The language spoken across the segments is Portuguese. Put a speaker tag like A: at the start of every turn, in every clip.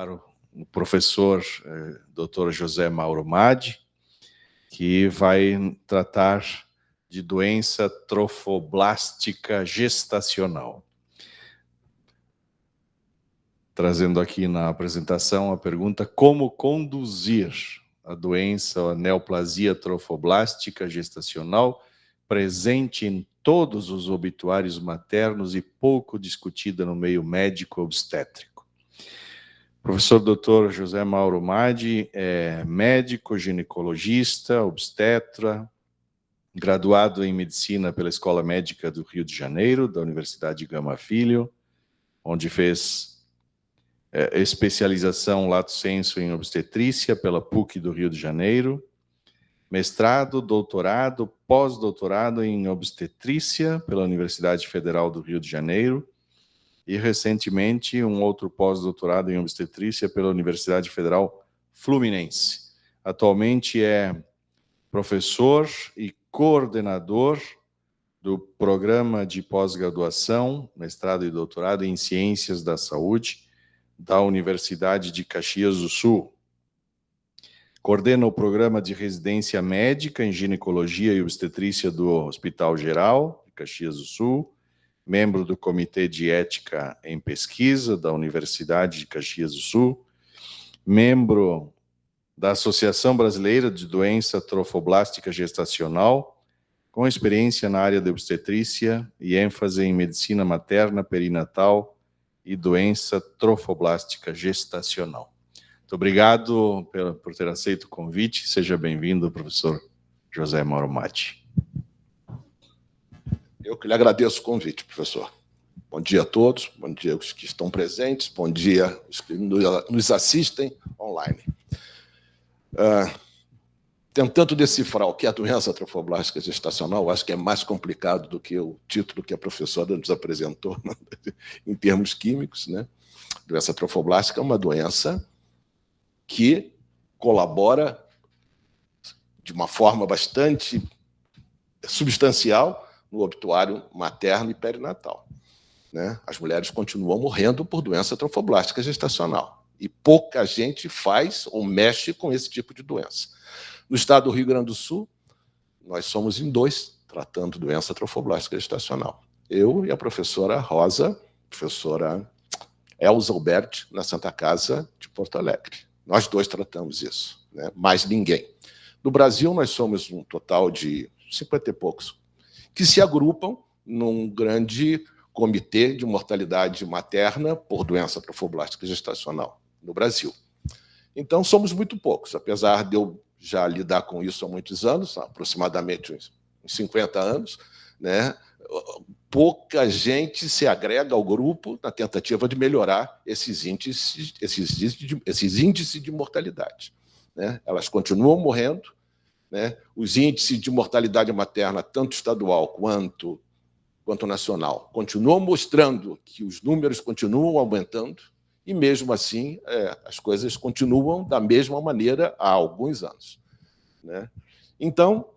A: para o professor Dr. José Mauro Madi, que vai tratar de doença trofoblástica gestacional. Trazendo aqui na apresentação a pergunta: como conduzir a doença, a neoplasia trofoblástica gestacional, presente em todos os obituários maternos e pouco discutida no meio médico obstétrico. O professor Dr. José Mauro Madi é médico, ginecologista, obstetra, graduado em medicina pela Escola Médica do Rio de Janeiro, da Universidade Gama Filho, onde fez especialização lato sensu em obstetrícia pela PUC do Rio de Janeiro, mestrado, doutorado, pós-doutorado em obstetrícia pela Universidade Federal do Rio de Janeiro e, recentemente, um outro pós-doutorado em obstetrícia pela Universidade Federal Fluminense. Atualmente é professor e coordenador do programa de pós-graduação, mestrado e doutorado em Ciências da Saúde da Universidade de Caxias do Sul. Coordena o programa de residência médica em ginecologia e obstetrícia do Hospital Geral de Caxias do Sul, membro do Comitê de Ética em Pesquisa da Universidade de Caxias do Sul, membro da Associação Brasileira de Doença Trofoblástica Gestacional, com experiência na área de obstetrícia e ênfase em medicina materna, perinatal e doença trofoblástica gestacional. Muito obrigado por ter aceito o convite. Seja bem-vindo, professor José Mauro Madi.
B: Eu que lhe agradeço o convite, professor. Bom dia a todos, bom dia aos que estão presentes, bom dia aos que nos assistem online. Tentando decifrar o que é a doença trofoblástica gestacional, acho que é mais complicado do que o título que a professora nos apresentou, né, em termos químicos, né? Doença trofoblástica é uma doença que colabora de uma forma bastante substancial no obituário materno e perinatal, né? As mulheres continuam morrendo por doença trofoblástica gestacional e pouca gente faz ou mexe com esse tipo de doença. No estado do Rio Grande do Sul, nós somos em 2 tratando doença trofoblástica gestacional. Eu e a professora Rosa, professora Elza Alberti, na Santa Casa de Porto Alegre. Nós 2 tratamos isso, né? Mais ninguém. No Brasil, nós somos um total de 50 e poucos, que se agrupam num grande comitê de mortalidade materna por doença trofoblástica gestacional no Brasil. Então, somos muito poucos, apesar de eu já lidar com isso há muitos anos, aproximadamente uns 50 anos, né? Pouca gente se agrega ao grupo na tentativa de melhorar esses índices de mortalidade, né? Elas continuam morrendo, né? Os índices de mortalidade materna, tanto estadual quanto nacional, continuam mostrando que os números continuam aumentando, e, mesmo assim, as coisas continuam da mesma maneira há alguns anos, né? Então,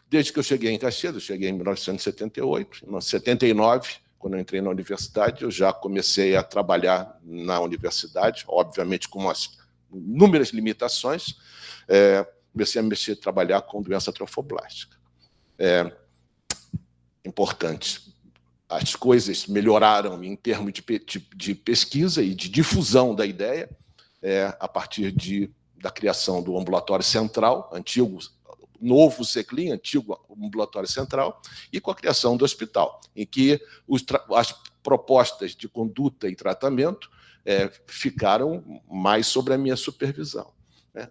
B: desde que eu cheguei em Caxias, eu cheguei em 1978, em 1979, quando eu entrei na universidade, eu já comecei a trabalhar na universidade, obviamente com inúmeras limitações, comecei a trabalhar com doença trofoblástica. Importante. As coisas melhoraram em termos de pesquisa e de difusão da ideia, a partir da criação do ambulatório central, novo CECLIN, antigo ambulatório central, e com a criação do hospital, em que as propostas de conduta e tratamento ficaram mais sobre a minha supervisão.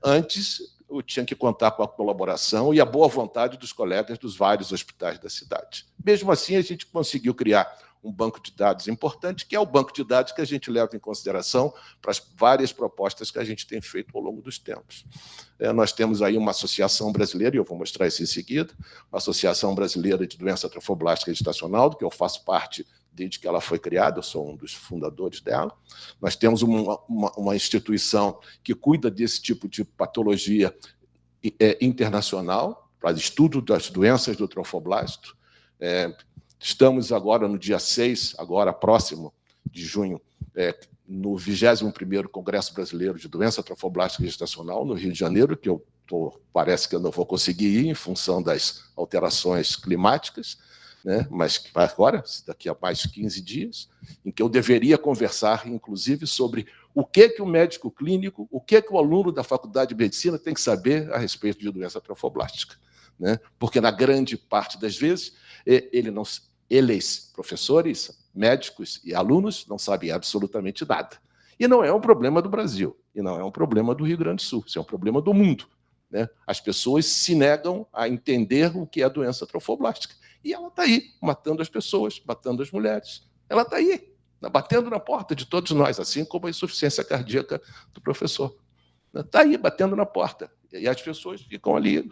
B: Antes, eu tinha que contar com a colaboração e a boa vontade dos colegas dos vários hospitais da cidade. Mesmo assim, a gente conseguiu criar um banco de dados importante, que é o banco de dados que a gente leva em consideração para as várias propostas que a gente tem feito ao longo dos tempos. Nós temos aí uma associação brasileira, e eu vou mostrar isso em seguida, uma Associação Brasileira de Doença Trofoblástica Gestacional, do que eu faço parte desde que ela foi criada, eu sou um dos fundadores dela. Nós temos uma instituição que cuida desse tipo de patologia internacional, para estudo das doenças do trofoblasto. Estamos agora no dia 6, agora próximo de junho, no 21º Congresso Brasileiro de Doença Trofoblástica Gestacional, no Rio de Janeiro, que parece que eu não vou conseguir ir em função das alterações climáticas, né? Mas agora, daqui a mais 15 dias, em que eu deveria conversar, inclusive, sobre o que o médico clínico, o que o aluno da Faculdade de Medicina tem que saber a respeito de doença trofoblástica, né? Porque, na grande parte das vezes, eles, professores, médicos e alunos, não sabem absolutamente nada. E não é um problema do Brasil, e não é um problema do Rio Grande do Sul, isso é um problema do mundo, né? As pessoas se negam a entender o que é a doença trofoblástica. E ela está aí, matando as pessoas, matando as mulheres. Ela está aí, batendo na porta de todos nós, assim como a insuficiência cardíaca do professor. Está aí, batendo na porta. E as pessoas ficam ali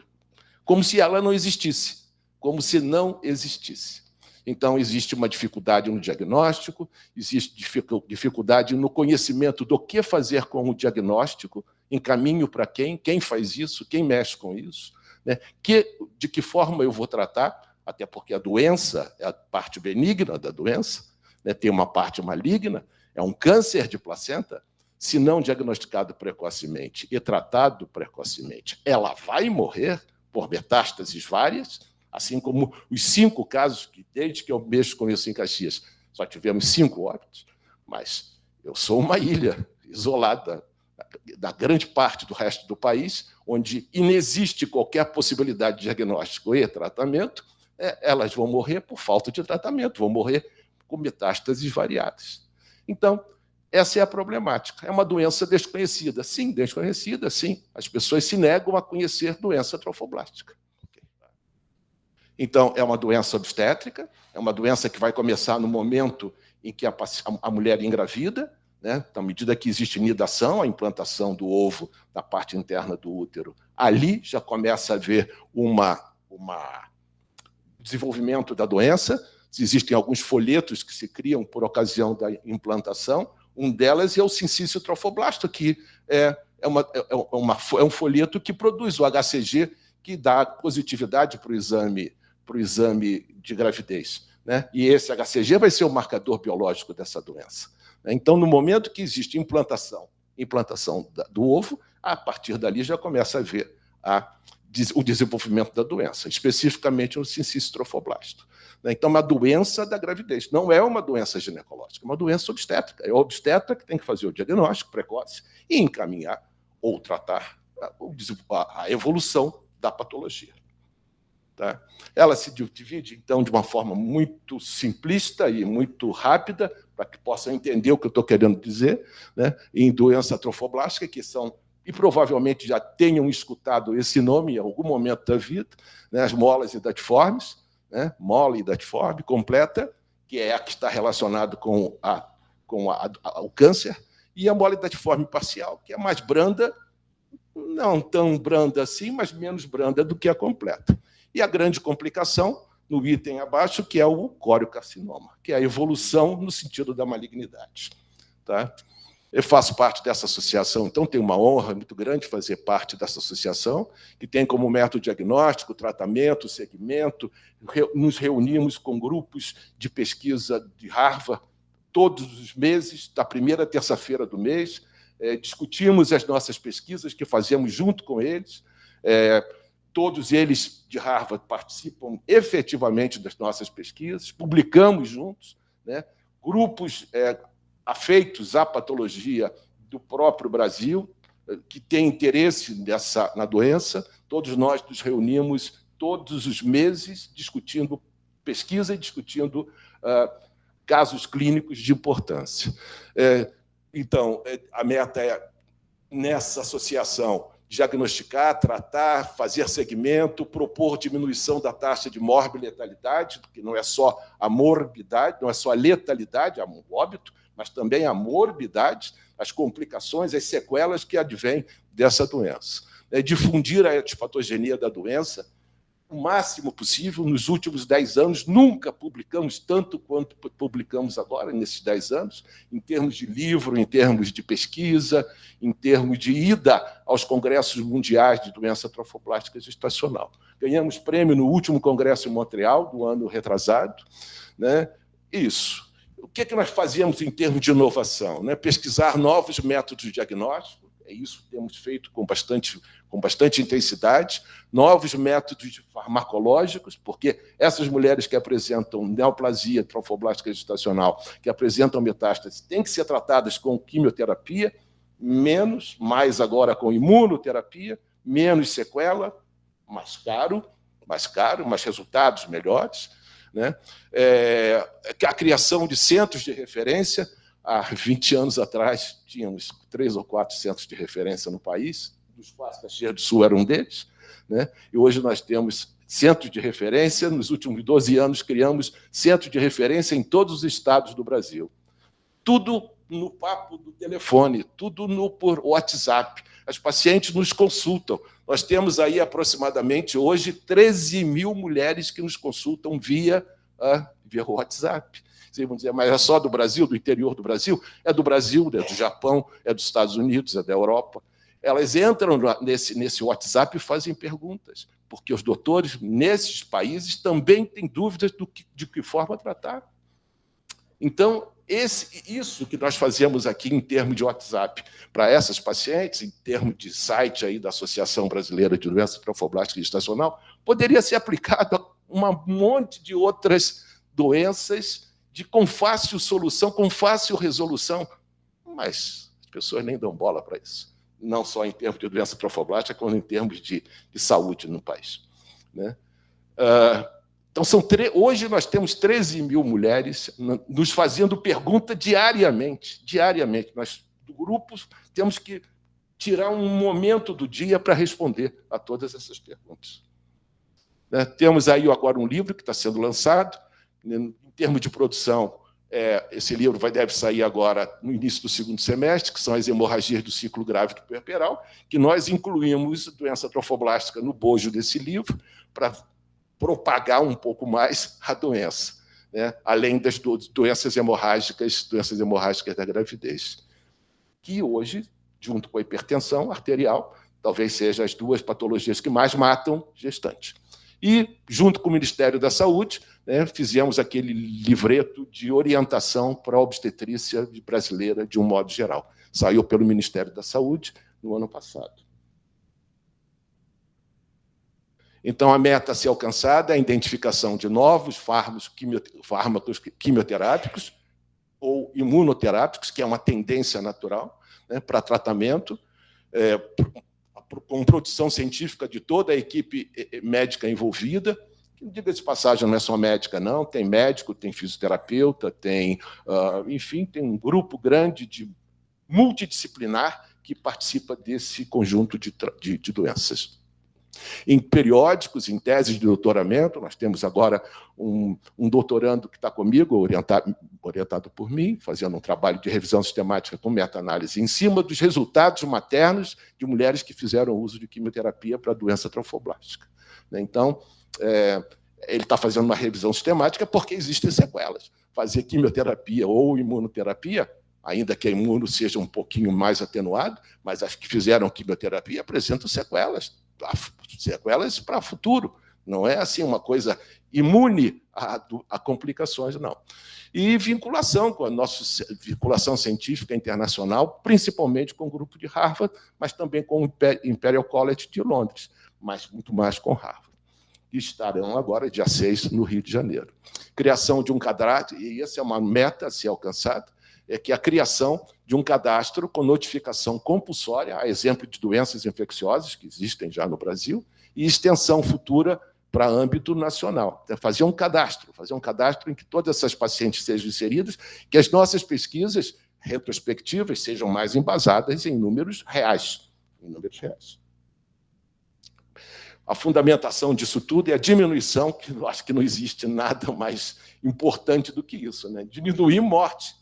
B: como se ela não existisse, como se não existisse. Então, existe uma dificuldade no diagnóstico, existe dificuldade no conhecimento do que fazer com o diagnóstico, encaminho para quem faz isso, quem mexe com isso, né? De que forma eu vou tratar, até porque a doença é a parte benigna da doença, né? Tem uma parte maligna, é um câncer de placenta, se não diagnosticado precocemente e tratado precocemente, ela vai morrer por metástases várias, assim como os 5 casos que, desde que eu mexo com isso em Caxias, só tivemos 5 óbitos, mas eu sou uma ilha isolada da grande parte do resto do país, onde inexiste qualquer possibilidade de diagnóstico e tratamento, elas vão morrer por falta de tratamento, vão morrer com metástases variadas. Então, essa é a problemática. É uma doença desconhecida. Sim, desconhecida, sim. As pessoas se negam a conhecer doença trofoblástica. Então, é uma doença obstétrica, é uma doença que vai começar no momento em que a mulher engravida, né? Então, à medida que existe nidação, a implantação do ovo na parte interna do útero, ali já começa a haver um desenvolvimento da doença. Existem alguns folhetos que se criam por ocasião da implantação. Um delas é o sincício trofoblasto, que é um folheto que produz o HCG, que dá positividade para o exame de gravidez, né? E esse HCG vai ser o marcador biológico dessa doença. Então, no momento que existe implantação do ovo, a partir dali já começa a haver o desenvolvimento da doença, especificamente no sincício trofoblasto. Então, é uma doença da gravidez, não é uma doença ginecológica, é uma doença obstétrica. É o obstetra que tem que fazer o diagnóstico precoce e encaminhar ou tratar a evolução da patologia. Tá? Ela se divide, então, de uma forma muito simplista e muito rápida, para que possam entender o que eu estou querendo dizer, né? Em doença trofoblástica, que são, e provavelmente já tenham escutado esse nome em algum momento da vida, né? As molas hidatiformes, né? Mola hidatiforme completa, que é a que está relacionada com o câncer, e a mola hidatiforme parcial, que é mais branda, não tão branda assim, mas menos branda do que a completa. E a grande complicação, no item abaixo, que é o coriocarcinoma, que é a evolução no sentido da malignidade. Tá? Eu faço parte dessa associação, então tenho uma honra muito grande fazer parte dessa associação, que tem como método diagnóstico, tratamento, segmento. Nos reunimos com grupos de pesquisa de Harvard todos os meses, da primeira terça-feira do mês, discutimos as nossas pesquisas que fazemos junto com eles. Todos eles de Harvard participam efetivamente das nossas pesquisas, publicamos juntos, né? Grupos afeitos à patologia do próprio Brasil, que têm interesse na doença, todos nós nos reunimos todos os meses discutindo pesquisa e discutindo casos clínicos de importância. Então, a meta é, nessa associação, diagnosticar, tratar, fazer segmento, propor diminuição da taxa de morbi-letalidade, porque não é só a morbidade, não é só a letalidade, o óbito, mas também a morbidade, as complicações, as sequelas que advêm dessa doença. Difundir a etiopatogenia da doença o máximo possível. Nos últimos 10 anos, nunca publicamos tanto quanto publicamos agora, nesses 10 anos, em termos de livro, em termos de pesquisa, em termos de ida aos congressos mundiais de doença trofoblástica gestacional. Ganhamos prêmio no último congresso em Montreal, do ano retrasado, né? Isso. que nós fazíamos em termos de inovação? Né? Pesquisar novos métodos de diagnóstico, é isso que temos feito com bastante intensidade, novos métodos farmacológicos, porque essas mulheres que apresentam neoplasia trofoblástica gestacional, que apresentam metástase, têm que ser tratadas com quimioterapia, mais agora com imunoterapia, menos sequela, mais caro, mas resultados melhores. Né? A criação de centros de referência. Há 20 anos atrás, tínhamos 3 ou 4 centros de referência no país, dos quais Caxias do Sul era um deles, né? E hoje nós temos centros de referência. Nos últimos 12 anos, criamos centros de referência em todos os estados do Brasil. Tudo no papo do telefone, tudo por WhatsApp. As pacientes nos consultam. Nós temos aí aproximadamente, hoje, 13 mil mulheres que nos consultam via WhatsApp. Vocês vão dizer, mas é só do Brasil, do interior do Brasil? É do Brasil, é do Japão, é dos Estados Unidos, é da Europa. Elas entram nesse WhatsApp e fazem perguntas, porque os doutores, nesses países, também têm dúvidas de que forma tratar. Então, isso que nós fazemos aqui em termos de WhatsApp para essas pacientes, em termos de site aí da Associação Brasileira de Doença Trofoblástica Gestacional, poderia ser aplicado a um monte de outras doenças com fácil solução, com fácil resolução, mas as pessoas nem dão bola para isso, não só em termos de doença trofoblástica, como em termos de saúde no país. Né? Então, hoje nós temos 13 mil mulheres nos fazendo pergunta diariamente. Nós, do grupo, temos que tirar um momento do dia para responder a todas essas perguntas. Temos aí agora um livro que está sendo lançado. Em termos de produção, esse livro deve sair agora no início do segundo semestre, que são as hemorragias do ciclo grávido puerperal, que nós incluímos doença trofoblástica no bojo desse livro para propagar um pouco mais a doença, né? Além das doenças hemorrágicas da gravidez, que hoje, junto com a hipertensão arterial, talvez sejam as 2 patologias que mais matam gestantes. E, junto com o Ministério da Saúde, né, fizemos aquele livreto de orientação para a obstetrícia brasileira, de um modo geral. Saiu pelo Ministério da Saúde no ano passado. Então, a meta a ser alcançada é a identificação de novos fármacos quimioterápicos ou imunoterápicos, que é uma tendência natural, né, para tratamento, com produção científica de toda a equipe médica envolvida. Diga de passagem, não é só médica, não. Tem médico, tem fisioterapeuta, enfim, tem um grupo grande multidisciplinar que participa desse conjunto de doenças. Em periódicos, em teses de doutoramento, nós temos agora um doutorando que está comigo, orientado por mim, fazendo um trabalho de revisão sistemática com meta-análise em cima dos resultados maternos de mulheres que fizeram uso de quimioterapia para doença trofoblástica. Então, ele está fazendo uma revisão sistemática porque existem sequelas. Fazer quimioterapia ou imunoterapia, ainda que a imuno seja um pouquinho mais atenuado, mas as que fizeram quimioterapia apresentam sequelas para o futuro. Não é assim uma coisa imune a complicações, não. E vinculação com a nossa vinculação científica internacional, principalmente com o grupo de Harvard, mas também com o Imperial College de Londres, mas muito mais com Harvard. Que estarão agora, dia 6, no Rio de Janeiro. Criação de um cadastro, e essa é uma meta a ser alcançada, que é a criação de um cadastro com notificação compulsória, a exemplo de doenças infecciosas, que existem já no Brasil, e extensão futura para âmbito nacional. Fazer um cadastro em que todas essas pacientes sejam inseridas, que as nossas pesquisas retrospectivas sejam mais embasadas em números reais. A fundamentação disso tudo é a diminuição, que eu acho que não existe nada mais importante do que isso, né? Diminuir morte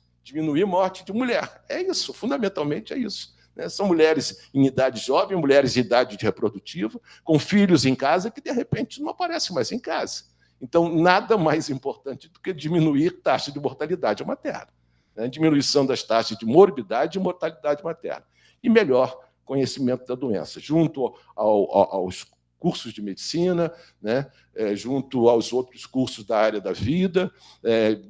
B: de mulher. É isso, fundamentalmente é isso. São mulheres em idade jovem, mulheres em idade reprodutiva, com filhos em casa que, de repente, não aparecem mais em casa. Então, nada mais importante do que diminuir a taxa de mortalidade materna, né? Diminuição das taxas de morbidade e mortalidade materna. E melhor conhecimento da doença, junto aos cursos de medicina, né, junto aos outros cursos da área da vida,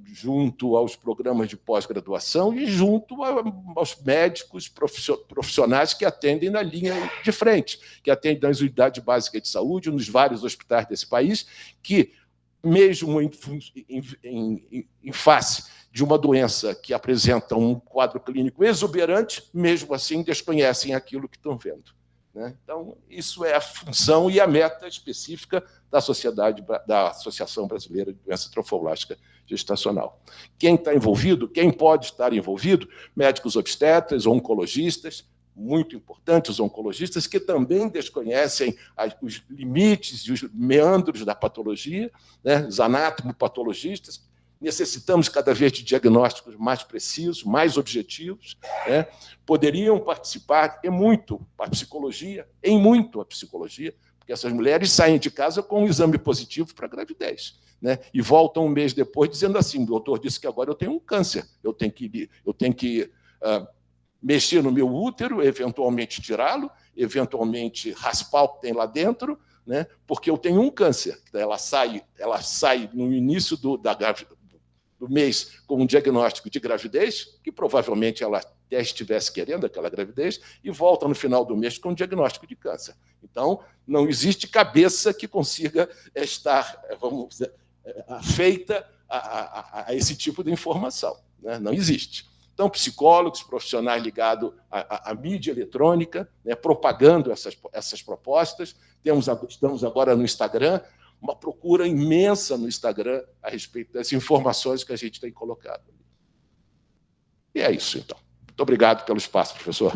B: junto aos programas de pós-graduação e junto aos médicos profissionais que atendem na linha de frente, que atendem nas unidades básicas de saúde, nos vários hospitais desse país, que, mesmo em face de uma doença que apresenta um quadro clínico exuberante, mesmo assim desconhecem aquilo que estão vendo. Então, isso é a função e a meta específica da Associação Brasileira de Doença Trofoblástica Gestacional. Quem está envolvido, quem pode estar envolvido? Médicos obstetras, oncologistas, muito importantes, os oncologistas, que também desconhecem os limites e os meandros da patologia, né? Os anatomopatologistas. Necessitamos cada vez de diagnósticos mais precisos, mais objetivos, né? Poderiam participar em muito a psicologia, porque essas mulheres saem de casa com um exame positivo para a gravidez, né? E voltam um mês depois dizendo assim: o doutor disse que agora eu tenho um câncer, eu tenho que mexer no meu útero, eventualmente tirá-lo, eventualmente raspar o que tem lá dentro, né? Porque eu tenho um câncer. Ela sai no início do mês com um diagnóstico de gravidez, que provavelmente ela até estivesse querendo aquela gravidez, e volta no final do mês com um diagnóstico de câncer. Então, não existe cabeça que consiga estar, vamos dizer, afeita a esse tipo de informação, né? Não existe. Então, psicólogos, profissionais ligados à mídia eletrônica, né, propagando essas propostas. Estamos agora no Instagram, uma procura imensa no Instagram a respeito das informações que a gente tem colocado. E é isso, então. Muito obrigado pelo espaço, professor.